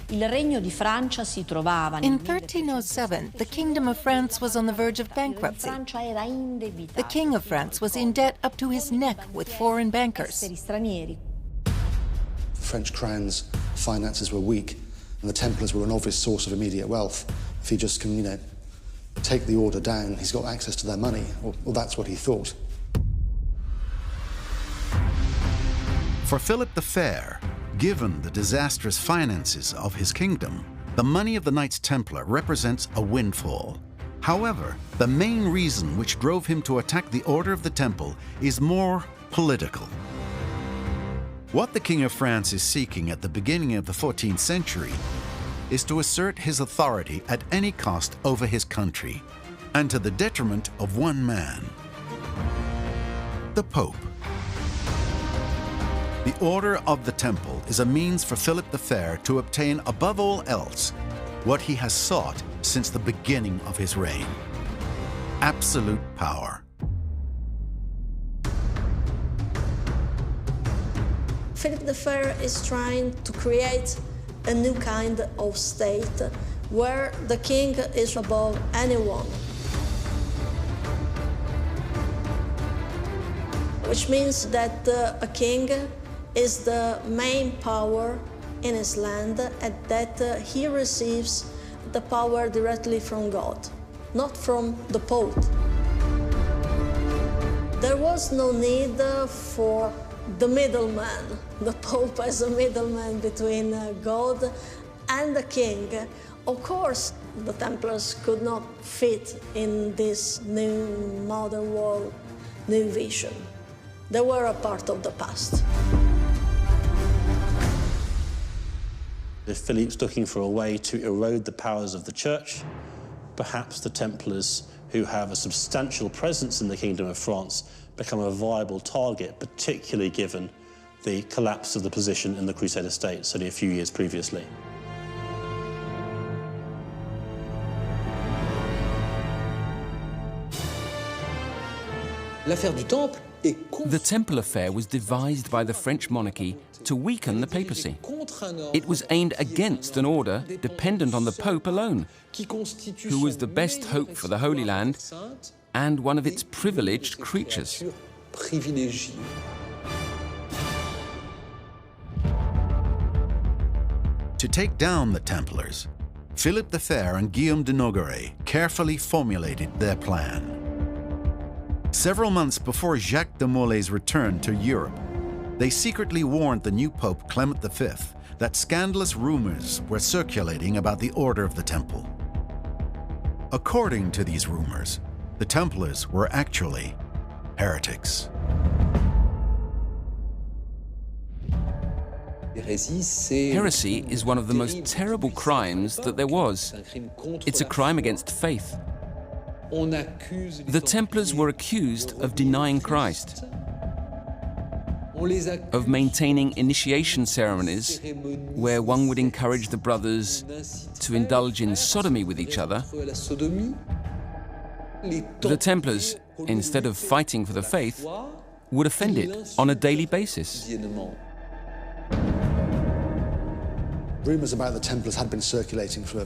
Il Regno di Francia si trovava In 1307, the Kingdom of France was on the verge of bankruptcy. Francia era indebitata. The King of France was in debt up to his neck with foreign bankers. Esseri stranieri. The French crown's finances were weak, and the Templars were an obvious source of immediate wealth. If he just can, take the order down, he's got access to their money, or that's what he thought. For Philip the Fair, given the disastrous finances of his kingdom, the money of the Knights Templar represents a windfall. However, the main reason which drove him to attack the Order of the Temple is more political. What the King of France is seeking at the beginning of the 14th century is to assert his authority at any cost over his country, and to the detriment of one man, the Pope. The Order of the Temple is a means for Philip the Fair to obtain, above all else, what he has sought since the beginning of his reign: absolute power. Philip the Fair is trying to create a new kind of state where the king is above anyone. Which means that a king is the main power in his land, and that he receives the power directly from God, not from the Pope. There was no need for the middleman, the Pope as a middleman between God and the king. Of course, the Templars could not fit in this new modern world, new vision. They were a part of the past. If Philip's looking for a way to erode the powers of the Church, perhaps the Templars, who have a substantial presence in the Kingdom of France, become a viable target, particularly given the collapse of the position in the Crusader states only a few years previously. The Temple affair was devised by the French monarchy to weaken the papacy. It was aimed against an order dependent on the Pope alone, who was the best hope for the Holy Land and one of its privileged creatures. To take down the Templars, Philip the Fair and Guillaume de Nogaret carefully formulated their plan. Several months before Jacques de Molay's return to Europe, they secretly warned the new Pope Clement V that scandalous rumors were circulating about the Order of the Temple. According to these rumors, the Templars were actually heretics. Heresy is one of the most terrible crimes that there was. It's a crime against faith. The Templars were accused of denying Christ, of maintaining initiation ceremonies where one would encourage the brothers to indulge in sodomy with each other. The Templars, instead of fighting for the faith, would offend it on a daily basis. Rumours about the Templars had been circulating for,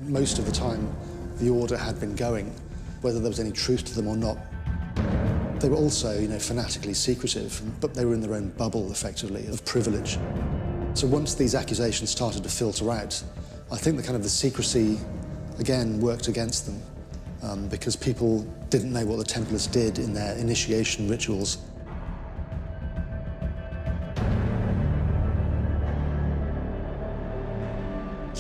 most of the time the order had been going, whether there was any truth to them or not. They were also, fanatically secretive, but they were in their own bubble, effectively, of privilege. So once these accusations started to filter out, I think the secrecy, again, worked against them, because people didn't know what the Templars did in their initiation rituals.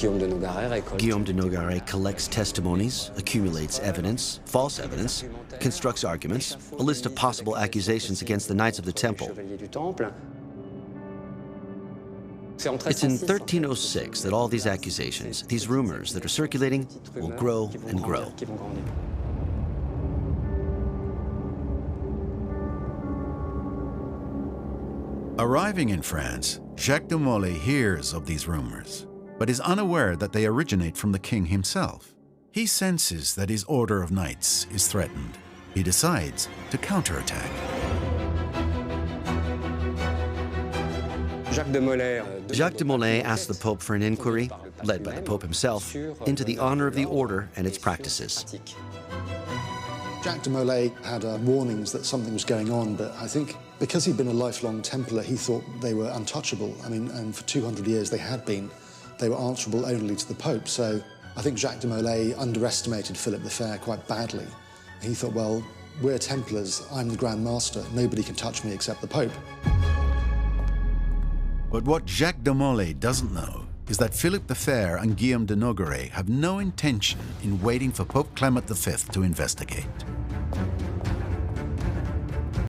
Guillaume de Nogaret collects testimonies, accumulates evidence, false evidence, constructs arguments, a list of possible accusations against the Knights of the Temple. It's in 1306 that all these accusations, these rumors that are circulating, will grow and grow. Arriving in France, Jacques de Molay hears of these rumors, but is unaware that they originate from the king himself. He senses that his order of knights is threatened. He decides to counterattack. Jacques de Molay. Jacques de Molay asked the Pope for an inquiry, led by the Pope himself, into the honor of the order and its practices. Jacques de Molay had warnings that something was going on, but I think because he'd been a lifelong Templar, he thought they were untouchable. I mean, and for 200 years they had been. They were answerable only to the Pope. So I think Jacques de Molay underestimated Philip the Fair quite badly. He thought, well, we're Templars, I'm the Grand Master, nobody can touch me except the Pope. But what Jacques de Molay doesn't know is that Philip the Fair and Guillaume de Nogaret have no intention in waiting for Pope Clement V to investigate.